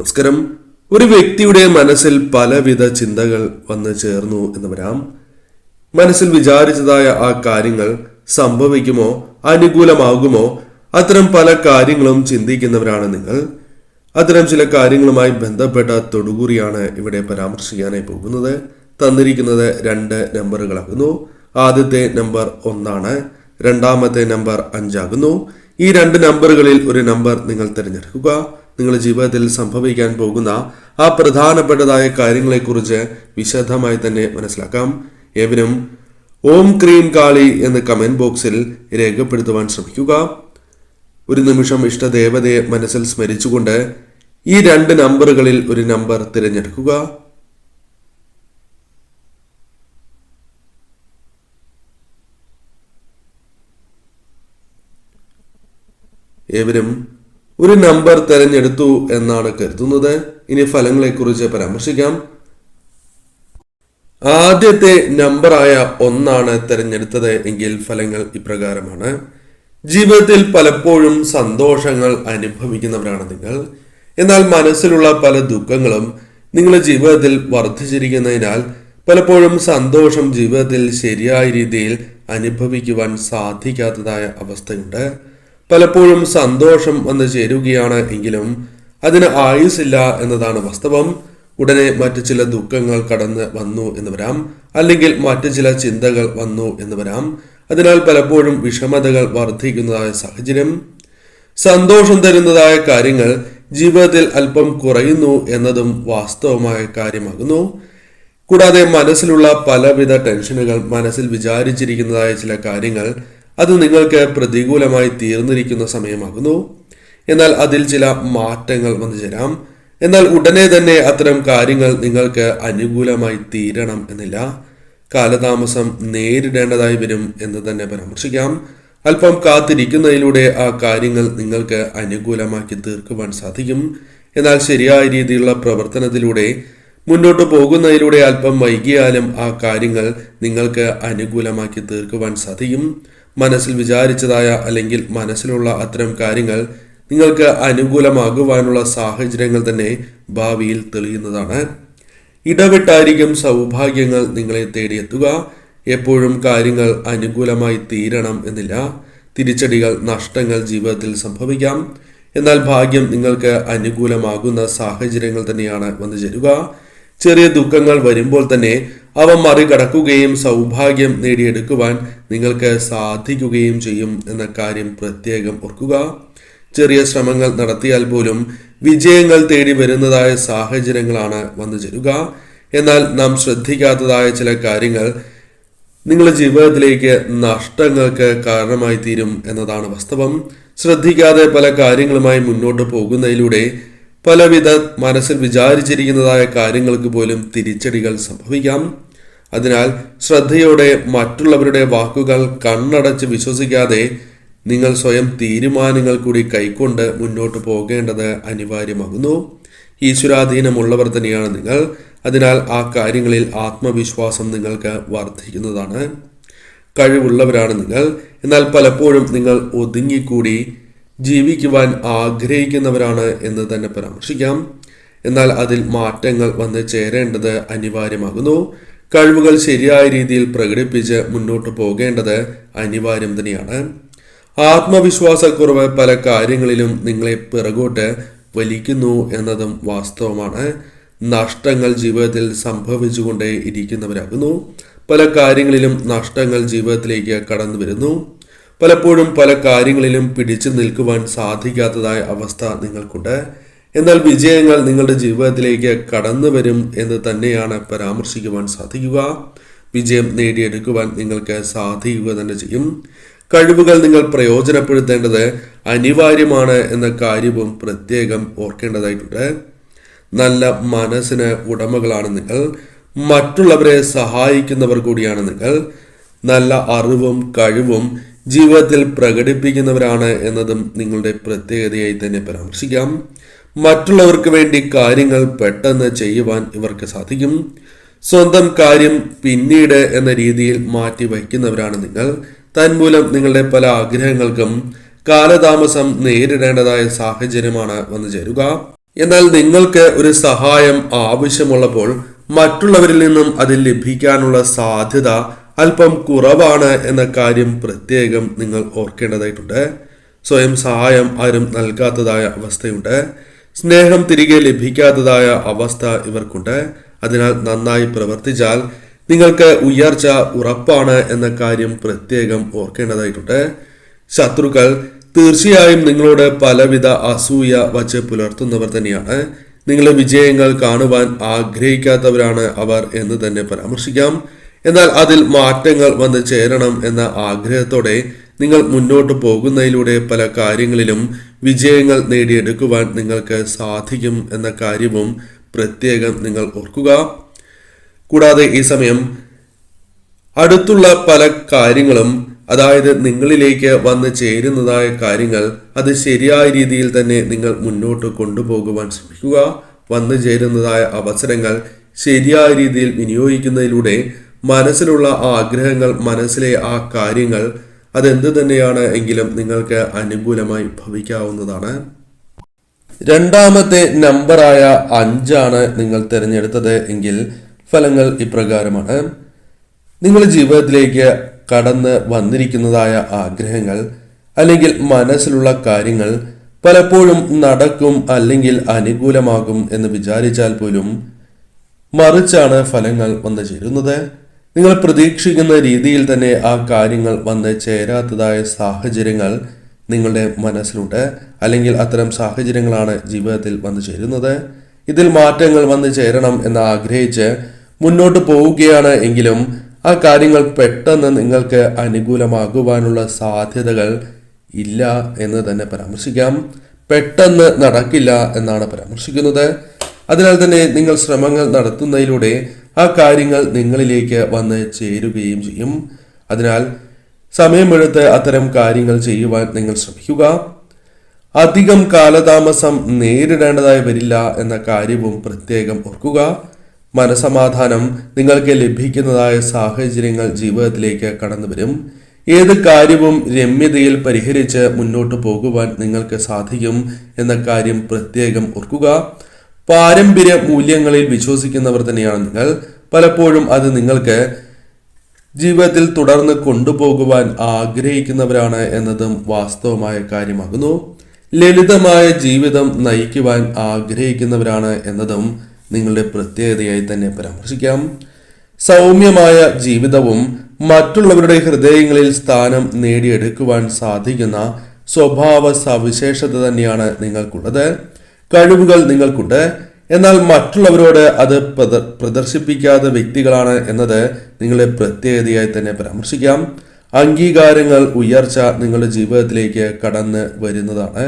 നമസ്കാരം. ഒരു വ്യക്തിയുടെ മനസ്സിൽ പലവിധ ചിന്തകൾ വന്നു ചേർന്നു എന്ന് വരാം. മനസ്സിൽ വിചാരിച്ചതായ ആ കാര്യങ്ങൾ സംഭവിക്കുമോ, അനുകൂലമാകുമോ, അത്തരം പല കാര്യങ്ങളും ചിന്തിക്കുന്നവരാണ് നിങ്ങൾ. അത്തരം ചില കാര്യങ്ങളുമായി ബന്ധപ്പെട്ട തൊടുകുറിയാണ് ഇവിടെ പരാമർശിക്കാനായി പോകുന്നത്. തന്നിരിക്കുന്നത് 2 നമ്പറുകളാകുന്നു. ആദ്യത്തെ നമ്പർ 1, രണ്ടാമത്തെ നമ്പർ 5 ഈ 2 നമ്പറുകളിൽ ഒരു നമ്പർ നിങ്ങൾ തിരഞ്ഞെടുക്കുക. നിങ്ങളുടെ ജീവിതത്തിൽ സംഭവിക്കാൻ പോകുന്ന ആ പ്രധാനപ്പെട്ടതായ കാര്യങ്ങളെക്കുറിച്ച് വിശദമായി തന്നെ മനസ്സിലാക്കാം. ഏവരും ഓം ക്രീം കാളി എന്ന് കമന്റ് ബോക്സിൽ രേഖപ്പെടുത്തുവാൻ ശ്രമിക്കുക. ഒരു നിമിഷം ഇഷ്ടദേവതയെ മനസ്സിൽ സ്മരിച്ചുകൊണ്ട് ഈ 2 നമ്പറുകളിൽ ഒരു നമ്പർ തിരഞ്ഞെടുക്കുക. ഏവരും ഒരു നമ്പർ തിരഞ്ഞെടുത്തു എന്നാണ് കരുതുന്നത്. ഇനി ഫലങ്ങളെക്കുറിച്ച് പരാമർശിക്കാം. ആദ്യത്തെ നമ്പറായ 1 തിരഞ്ഞെടുത്തത് എങ്കിൽ ഫലങ്ങൾ ഇപ്രകാരമാണ്. ജീവിതത്തിൽ പലപ്പോഴും സന്തോഷങ്ങൾ അനുഭവിക്കുന്നവരാണ് നിങ്ങൾ. എന്നാൽ മനസ്സിലുള്ള പല ദുഃഖങ്ങളും നിങ്ങളുടെ ജീവിതത്തിൽ വർദ്ധിച്ചിരിക്കുന്നതിനാൽ പലപ്പോഴും സന്തോഷം ജീവിതത്തിൽ ശരിയായ രീതിയിൽ അനുഭവിക്കുവാൻ സാധിക്കാത്തതായ അവസ്ഥയുണ്ട്. പലപ്പോഴും സന്തോഷം വന്നു ചേരുകയാണ് എങ്കിലും അതിന് ആയുസില്ല എന്നതാണ് വാസ്തവം. ഉടനെ മറ്റു ചില ദുഃഖങ്ങൾ കടന്ന് വന്നു എന്ന് വരാം, അല്ലെങ്കിൽ മറ്റു ചില ചിന്തകൾ വന്നു എന്ന് വരാം. അതിനാൽ പലപ്പോഴും വിഷമതകൾ വർദ്ധിക്കുന്നതായ സാഹചര്യം. സന്തോഷം തരുന്നതായ കാര്യങ്ങൾ ജീവിതത്തിൽ അല്പം കുറയുന്നു എന്നതും വാസ്തവമായ കാര്യമാകുന്നു. കൂടാതെ മനസ്സിലുള്ള പലവിധ ടെൻഷനുകൾ, മനസ്സിൽ വിചാരിച്ചിരിക്കുന്നതായ ചില കാര്യങ്ങൾ അത് നിങ്ങൾക്ക് പ്രതികൂലമായി തീർന്നിരിക്കുന്ന സമയമാകുന്നു. എന്നാൽ അതിൽ ചില മാറ്റങ്ങൾ വന്നു ചേരാം. എന്നാൽ ഉടനെ തന്നെ അത്തരം കാര്യങ്ങൾ നിങ്ങൾക്ക് അനുകൂലമായി തീരണം എന്നില്ല. കാലതാമസം നേരിടേണ്ടതായി വരും എന്ന് തന്നെ പരാമർശിക്കാം. അല്പം കാത്തിരിക്കുന്നതിലൂടെ ആ കാര്യങ്ങൾ നിങ്ങൾക്ക് അനുകൂലമാക്കി തീർക്കുവാൻ സാധിക്കും. എന്നാൽ ശരിയായ രീതിയിലുള്ള പ്രവർത്തനത്തിലൂടെ മുന്നോട്ട് പോകുന്നതിലൂടെ അല്പം വൈകിയാലും ആ കാര്യങ്ങൾ നിങ്ങൾക്ക് അനുകൂലമാക്കി തീർക്കുവാൻ സാധിക്കും. മനസ്സിൽ വിചാരിച്ചതായ അല്ലെങ്കിൽ മനസ്സിലുള്ള അത്തരം കാര്യങ്ങൾ നിങ്ങൾക്ക് അനുകൂലമാകുവാനുള്ള സാഹചര്യങ്ങൾ തന്നെ ഭാവിയിൽ തെളിയുന്നതാണ്. ഇടവിട്ടായിരിക്കും സൗഭാഗ്യങ്ങൾ നിങ്ങളെ തേടിയെത്തുക. എപ്പോഴും കാര്യങ്ങൾ അനുകൂലമായി തീരണം എന്നില്ല. തിരിച്ചടികൾ, നഷ്ടങ്ങൾ ജീവിതത്തിൽ സംഭവിക്കാം. എന്നാൽ ഭാഗ്യം നിങ്ങൾക്ക് അനുകൂലമാകുന്ന സാഹചര്യങ്ങൾ തന്നെയാണ് വന്നു ചേരുക. ചെറിയ ദുഃഖങ്ങൾ വരുമ്പോൾ തന്നെ അവ മറികടക്കുകയും സൗഭാഗ്യം നേടിയെടുക്കുവാൻ നിങ്ങൾക്ക് സാധിക്കുകയും ചെയ്യും എന്ന കാര്യം പ്രത്യേകം ഓർക്കുക. ചെറിയ ശ്രമങ്ങൾ നടത്തിയാൽ പോലും വിജയങ്ങൾ തേടി വരുന്നതായ സാഹചര്യങ്ങളാണ് വന്നു ചേരുക. എന്നാൽ നാം ശ്രദ്ധിക്കാത്തതായ ചില കാര്യങ്ങൾ നിങ്ങളുടെ ജീവിതത്തിലേക്ക് നഷ്ടങ്ങൾക്ക് കാരണമായി തീരും എന്നതാണ് വാസ്തവം. ശ്രദ്ധിക്കാതെ പല കാര്യങ്ങളുമായി മുന്നോട്ട് പോകുന്നതിലൂടെ പലവിധ മനസ്സിൽ വിചാരിച്ചിരിക്കുന്നതായ കാര്യങ്ങൾക്ക് പോലും തിരിച്ചടികൾ സംഭവിക്കാം. അതിനാൽ ശ്രദ്ധയോടെ മറ്റുള്ളവരുടെ വാക്കുകൾ കണ്ണടച്ച് വിശ്വസിക്കാതെ നിങ്ങൾ സ്വയം തീരുമാനങ്ങൾ കൂടി കൈക്കൊണ്ട് മുന്നോട്ട് പോകേണ്ടത് അനിവാര്യമാകുന്നു. ഈശ്വരാധീനമുള്ളവർ തന്നെയാണ് നിങ്ങൾ. അതിനാൽ ആ കാര്യങ്ങളിൽ ആത്മവിശ്വാസം നിങ്ങൾക്ക് വർദ്ധിക്കുന്നതാണ്. കഴിവുള്ളവരാണ് നിങ്ങൾ. എന്നാൽ പലപ്പോഴും നിങ്ങൾ ഒതുങ്ങിക്കൂടി ജീവിക്കുവാൻ ആഗ്രഹിക്കുന്നവരാണ് എന്ന് തന്നെ പരാമർശിക്കാം. എന്നാൽ അതിൽ മാറ്റങ്ങൾ വന്ന് ചേരേണ്ടത് അനിവാര്യമാകുന്നു. കഴിവുകൾ ശരിയായ രീതിയിൽ പ്രകടിപ്പിച്ച് മുന്നോട്ട് പോകേണ്ടത് അനിവാര്യം തന്നെയാണ്. ആത്മവിശ്വാസക്കുറവ് പല കാര്യങ്ങളിലും നിങ്ങളെ പിറകോട്ട് വലിക്കുന്നു എന്നതും വാസ്തവമാണ്. നഷ്ടങ്ങൾ ജീവിതത്തിൽ സംഭവിച്ചുകൊണ്ടേ ഇരിക്കുന്നവരാകുന്നു. പല കാര്യങ്ങളിലും നഷ്ടങ്ങൾ ജീവിതത്തിലേക്ക് കടന്നു വരുന്നു. പലപ്പോഴും പല കാര്യങ്ങളിലും പിടിച്ചു നിൽക്കുവാൻ സാധിക്കാത്തതായ അവസ്ഥ നിങ്ങൾക്കുണ്ട്. എന്നാൽ വിജയങ്ങൾ നിങ്ങളുടെ ജീവിതത്തിലേക്ക് കടന്നു വരും എന്ന് തന്നെയാണ് പരാമർശിക്കുവാൻ സാധിക്കുക. വിജയം നേടിയെടുക്കുവാൻ നിങ്ങൾക്ക് സാധിക്കുക തന്നെ ചെയ്യും. കഴിവുകൾ നിങ്ങൾ പ്രയോജനപ്പെടുത്തേണ്ടത് അനിവാര്യമാണ് എന്ന കാര്യവും പ്രത്യേകം ഓർക്കേണ്ടതായിട്ടുണ്ട്. നല്ല മനസ്സിന് ഉടമകളാണ് നിങ്ങൾ. മറ്റുള്ളവരെ സഹായിക്കുന്നവർ കൂടിയാണ് നിങ്ങൾ. നല്ല അറിവും കഴിവും ജീവിതത്തിൽ പ്രകടിപ്പിക്കുന്നവരാണ് എന്നതും നിങ്ങളുടെ പ്രത്യേകതയായി തന്നെ പരാമർശിക്കാം. മറ്റുള്ളവർക്ക് വേണ്ടി കാര്യങ്ങൾ പെട്ടെന്ന് ചെയ്യുവാൻ ഇവർക്ക് സാധിക്കും. സ്വന്തം കാര്യം പിന്നീട് എന്ന രീതിയിൽ മാറ്റി വയ്ക്കുന്നവരാണ് നിങ്ങൾ. തന്മൂലം നിങ്ങളുടെ പല ആഗ്രഹങ്ങൾക്കും കാലതാമസം നേരിടേണ്ടതായ സാഹചര്യമാണ് വന്നു ചേരുക. എന്നാൽ നിങ്ങൾക്ക് ഒരു സഹായം ആവശ്യമുള്ളപ്പോൾ മറ്റുള്ളവരിൽ നിന്നും അത് ലഭിക്കാനുള്ള സാധ്യത അല്പം കുറവാണ് എന്ന കാര്യം പ്രത്യേകം നിങ്ങൾ ഓർക്കേണ്ടതായിട്ടുണ്ട്. സ്വയം സഹായം ആരും നൽകാത്തതായ അവസ്ഥയുണ്ട്. സ്നേഹം തിരികെ ലഭിക്കാത്തതായ അവസ്ഥ ഇവർക്കുണ്ട്. അതിനാൽ നന്നായി പ്രവർത്തിച്ചാൽ നിങ്ങൾക്ക് ഉയർച്ച ഉറപ്പാണ് എന്ന കാര്യം പ്രത്യേകം ഓർക്കേണ്ടതായിട്ടുണ്ട്. ശത്രുക്കൾ തീർച്ചയായും നിങ്ങളോട് പലവിധ അസൂയ വച്ച് പുലർത്തുന്നവർ തന്നെയാണ്. നിങ്ങളുടെ വിജയങ്ങൾ കാണുവാൻ ആഗ്രഹിക്കാത്തവരാണ് അവർ എന്ന് തന്നെ പരാമർശിക്കാം. എന്നാൽ അതിൽ മാറ്റങ്ങൾ വന്ന് ചേരണം എന്ന ആഗ്രഹത്തോടെ നിങ്ങൾ മുന്നോട്ട് പോകുന്നതിലൂടെ പല കാര്യങ്ങളിലും വിജയങ്ങൾ നേടിയെടുക്കുവാൻ നിങ്ങൾക്ക് സാധിക്കും എന്ന കാര്യവും പ്രത്യേകം നിങ്ങൾ ഓർക്കുക. കൂടാതെ ഈ സമയം അടുത്തുള്ള പല കാര്യങ്ങളും, അതായത് നിങ്ങളിലേക്ക് വന്ന് ചേരുന്നതായ കാര്യങ്ങൾ, അത് ശരിയായ രീതിയിൽ തന്നെ നിങ്ങൾ മുന്നോട്ട് കൊണ്ടുപോകുവാൻ ശ്രമിക്കുക. വന്നു ചേരുന്നതായ അവസരങ്ങൾ ശരിയായ രീതിയിൽ വിനിയോഗിക്കുന്നതിലൂടെ മനസ്സിലുള്ള ആഗ്രഹങ്ങൾ, മനസ്സിലെ ആ കാര്യങ്ങൾ അതെന്ത് തന്നെയാണ് എങ്കിലും നിങ്ങൾക്ക് അനുകൂലമായി ഭവിക്കാവുന്നതാണ്. രണ്ടാമത്തെ നമ്പറായ 5 നിങ്ങൾ തിരഞ്ഞെടുത്തത് എങ്കിൽ ഫലങ്ങൾ ഇപ്രകാരമാണ്. നിങ്ങൾ ജീവിതത്തിലേക്ക് കടന്ന് വന്നിരിക്കുന്നതായ ആഗ്രഹങ്ങൾ അല്ലെങ്കിൽ മനസ്സിലുള്ള കാര്യങ്ങൾ പലപ്പോഴും നടക്കും അല്ലെങ്കിൽ അനുകൂലമാകും എന്ന് വിചാരിച്ചാൽ പോലും മറിച്ചാണ് ഫലങ്ങൾ വന്നു ചേരുന്നത്. നിങ്ങൾ പ്രതീക്ഷിക്കുന്ന രീതിയിൽ തന്നെ ആ കാര്യങ്ങൾ വന്ന് ചേരാത്തതായ സാഹചര്യങ്ങൾ നിങ്ങളുടെ മനസ്സിലുണ്ട്, അല്ലെങ്കിൽ അത്തരം സാഹചര്യങ്ങളാണ് ജീവിതത്തിൽ വന്നു ചേരുന്നത്. ഇതിൽ മാറ്റങ്ങൾ വന്നു ചേരണം എന്ന് ആഗ്രഹിച്ച് മുന്നോട്ട് പോവുകയാണ് എങ്കിലും ആ കാര്യങ്ങൾ പെട്ടെന്ന് നിങ്ങൾക്ക് അനുകൂലമാകുവാനുള്ള സാധ്യതകൾ ഇല്ല എന്ന് തന്നെ പരാമർശിക്കാം. പെട്ടെന്ന് നടക്കില്ല എന്നാണ് പരാമർശിക്കുന്നത്. അതിനാൽ തന്നെ നിങ്ങൾ ശ്രമങ്ങൾ നടത്തുന്നതിലൂടെ ആ കാര്യങ്ങൾ നിങ്ങളിലേക്ക് വന്ന് ചേരുകയും ചെയ്യും. അതിനാൽ സമയമെടുത്ത് അത്തരം കാര്യങ്ങൾ ചെയ്യുവാൻ നിങ്ങൾ ശ്രമിക്കുക. അധികം കാലതാമസം നേരിടേണ്ടതായി വരില്ല എന്ന കാര്യവും പ്രത്യേകം ഓർക്കുക. മനസമാധാനം നിങ്ങൾക്ക് ലഭിക്കുന്നതായ സാഹചര്യങ്ങൾ ജീവിതത്തിലേക്ക് കടന്നു വരും. ഏത് കാര്യവും രമ്യതയിൽ പരിഹരിച്ച് മുന്നോട്ട് പോകുവാൻ നിങ്ങൾക്ക് സാധിക്കും എന്ന കാര്യം പ്രത്യേകം ഓർക്കുക. പാരമ്പര്യ മൂല്യങ്ങളിൽ വിശ്വസിക്കുന്നവർ തന്നെയാണ് നിങ്ങൾ. പലപ്പോഴും അത് നിങ്ങൾക്ക് ജീവിതത്തിൽ തുടർന്ന് കൊണ്ടുപോകുവാൻ ആഗ്രഹിക്കുന്നവരാണ് എന്നതും വാസ്തവമായ കാര്യമാകുന്നു. ലളിതമായ ജീവിതം നയിക്കുവാൻ ആഗ്രഹിക്കുന്നവരാണ് എന്നതും നിങ്ങളുടെ പ്രത്യേകതയായി തന്നെ പരാമർശിക്കാം. സൗമ്യമായ ജീവിതവും മറ്റുള്ളവരുടെ ഹൃദയങ്ങളിൽ സ്ഥാനം നേടിയെടുക്കുവാൻ സാധിക്കുന്ന സ്വഭാവ സവിശേഷത തന്നെയാണ് നിങ്ങൾക്കുള്ളത്. കഴിവുകൾ നിങ്ങൾക്കുണ്ട്, എന്നാൽ മറ്റുള്ളവരോട് അത് പ്രദർശിപ്പിക്കാത്ത വ്യക്തികളാണ് എന്നത് നിങ്ങളുടെ പ്രത്യേകതയായി തന്നെ പരാമർശിക്കാം. അംഗീകാരങ്ങൾ, ഉയർച്ച നിങ്ങളുടെ ജീവിതത്തിലേക്ക് കടന്ന് വരുന്നതാണ്.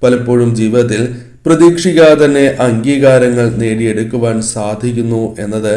പലപ്പോഴും ജീവിതത്തിൽ പ്രതീക്ഷിക്കാതെ തന്നെ അംഗീകാരങ്ങൾ നേടിയെടുക്കുവാൻ സാധിക്കുന്നു എന്നത്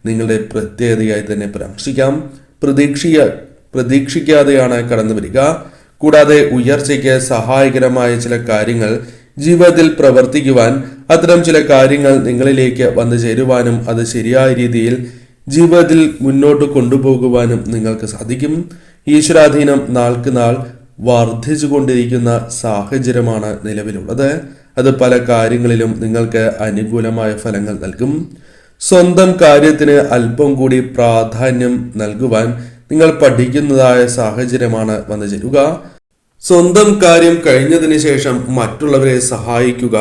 നിങ്ങളുടെ പ്രത്യേകതയായി തന്നെ പരാമർശിക്കാം. പ്രതീക്ഷിക്കാതെയാണ് കടന്നു വരിക. കൂടാതെ ഉയർച്ചയ്ക്ക് സഹായകരമായ ചില കാര്യങ്ങൾ ജീവിതത്തിൽ പ്രവർത്തിക്കുവാൻ, അത്തരം ചില കാര്യങ്ങൾ നിങ്ങളിലേക്ക് വന്നു ചേരുവാനും അത് ശരിയായ രീതിയിൽ ജീവിതത്തിൽ മുന്നോട്ട് കൊണ്ടുപോകുവാനും നിങ്ങൾക്ക് സാധിക്കും. ഈശ്വരാധീനം നാൾക്ക് നാൾ വർദ്ധിച്ചുകൊണ്ടിരിക്കുന്ന സാഹചര്യമാണ് നിലവിലുള്ളത്. അത് പല കാര്യങ്ങളിലും നിങ്ങൾക്ക് അനുകൂലമായ ഫലങ്ങൾ നൽകും. സ്വന്തം കാര്യത്തിന് അല്പം കൂടി പ്രാധാന്യം നൽകുവാൻ നിങ്ങൾ പഠിക്കുന്നതായ സാഹചര്യമാണ് വന്നു ചേരുക. സ്വന്തം കാര്യം കഴിഞ്ഞതിന് ശേഷം മറ്റുള്ളവരെ സഹായിക്കുക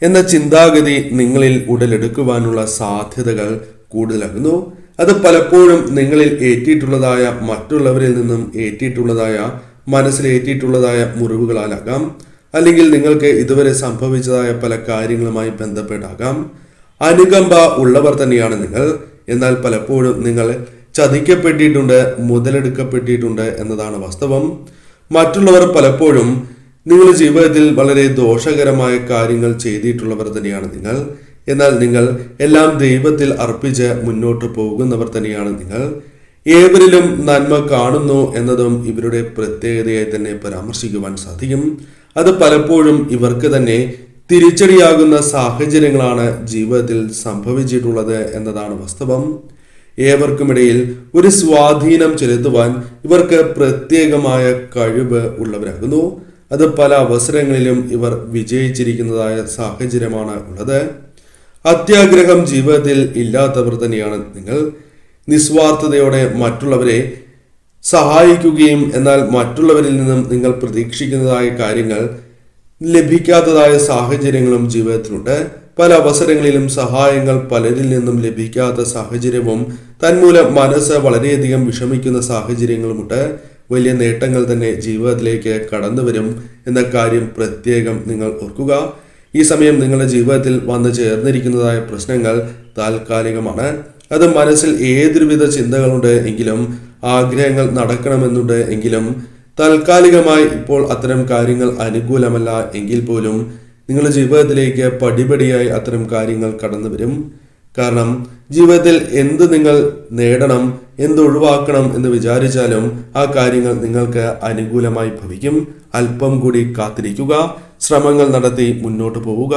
എന്ന ചിന്താഗതി നിങ്ങളിൽ ഉടലെടുക്കുവാനുള്ള സാധ്യതകൾ കൂടുതലാകുന്നു. അത് പലപ്പോഴും നിങ്ങളിൽ ഏറ്റിട്ടുള്ളതായ, മറ്റുള്ളവരിൽ നിന്നും ഏറ്റിട്ടുള്ളതായ, മനസ്സിലേറ്റിട്ടുള്ളതായ മുറിവുകളാലാകാം, അല്ലെങ്കിൽ നിങ്ങൾക്ക് ഇതുവരെ സംഭവിച്ചതായ പല കാര്യങ്ങളുമായി ബന്ധപ്പെട്ടാകാം. അനുകമ്പ ഉള്ളവർ തന്നെയാണ് നിങ്ങൾ. എന്നാൽ പലപ്പോഴും നിങ്ങൾ ചതിക്കപ്പെട്ടിട്ടുണ്ട്, മുതലെടുക്കപ്പെട്ടിട്ടുണ്ട് എന്നതാണ് വാസ്തവം. മറ്റുള്ളവർ പലപ്പോഴും നിങ്ങളുടെ ജീവിതത്തിൽ വളരെ ദോഷകരമായ കാര്യങ്ങൾ ചെയ്തിട്ടുള്ളവർ തന്നെയാണ് നിങ്ങൾ. എന്നാൽ നിങ്ങൾ എല്ലാം ദൈവത്തിൽ അർപ്പിച്ച് മുന്നോട്ട് പോകുന്നവർ തന്നെയാണ് നിങ്ങൾ. ഏവരിലും നന്മ കാണുന്നു എന്നതും ഇവരുടെ പ്രത്യേകതയായി തന്നെ പരാമർശിക്കുവാൻ സാധിക്കും. അത് പലപ്പോഴും ഇവർക്ക് തന്നെ തിരിച്ചടിയാകുന്ന സാഹചര്യങ്ങളാണ് ജീവിതത്തിൽ സംഭവിച്ചിട്ടുള്ളത് എന്നതാണ് വാസ്തവം. ഏവർക്കുമിടയിൽ ഒരു സ്വാധീനം ചെലുത്തുവാൻ ഇവർക്ക് പ്രത്യേകമായ കഴിവ് ഉള്ളവരാകുന്നു. അത് പല അവസരങ്ങളിലും ഇവർ വിജയിച്ചിരിക്കുന്നതായ സാഹചര്യമാണ് ഉള്ളത്. അത്യാഗ്രഹം ജീവിതത്തിൽ ഇല്ലാത്തവർ തന്നെയാണ് നിങ്ങൾ. നിസ്വാർത്ഥതയോടെ മറ്റുള്ളവരെ സഹായിക്കുകയും എന്നാൽ മറ്റുള്ളവരിൽ നിന്നും നിങ്ങൾ പ്രതീക്ഷിക്കുന്നതായ കാര്യങ്ങൾ ലഭിക്കാത്തതായ സാഹചര്യങ്ങളും ജീവിതത്തിലുണ്ട്. പല അവസരങ്ങളിലും സഹായങ്ങൾ പലരിൽ നിന്നും ലഭിക്കാത്ത സാഹചര്യവും തന്മൂലം മനസ്സ് വളരെയധികം വിഷമിക്കുന്ന സാഹചര്യങ്ങളുമുണ്ട്. വലിയ നേട്ടങ്ങൾ തന്നെ ജീവിതത്തിലേക്ക് കടന്നു വരും എന്ന കാര്യം പ്രത്യേകം നിങ്ങൾ ഓർക്കുക. ഈ സമയം നിങ്ങളുടെ ജീവിതത്തിൽ വന്നു ചേർന്നിരിക്കുന്നതായ പ്രശ്നങ്ങൾ താൽക്കാലികമാണ്. അത് മനസ്സിൽ ഏതൊരുവിധ ചിന്തകളുണ്ട് എങ്കിലും ആഗ്രഹങ്ങൾ നടക്കണമെന്നുണ്ട് എങ്കിലും താൽക്കാലികമായി ഇപ്പോൾ അത്തരം കാര്യങ്ങൾ അനുകൂലമല്ല എങ്കിൽ പോലും നിങ്ങളുടെ ജീവിതത്തിലേക്ക് പടിപടിയായി അത്തരം കാര്യങ്ങൾ കടന്നു വരും. കാരണം ജീവിതത്തിൽ എന്ത് നിങ്ങൾ നേടണം, എന്ത് ഒഴിവാക്കണം എന്ന് വിചാരിച്ചാലും ആ കാര്യങ്ങൾ നിങ്ങൾക്ക് അനുകൂലമായി ഭവിക്കും. അല്പം കൂടി കാത്തിരിക്കുക, ശ്രമങ്ങൾ നടത്തി മുന്നോട്ട് പോവുക.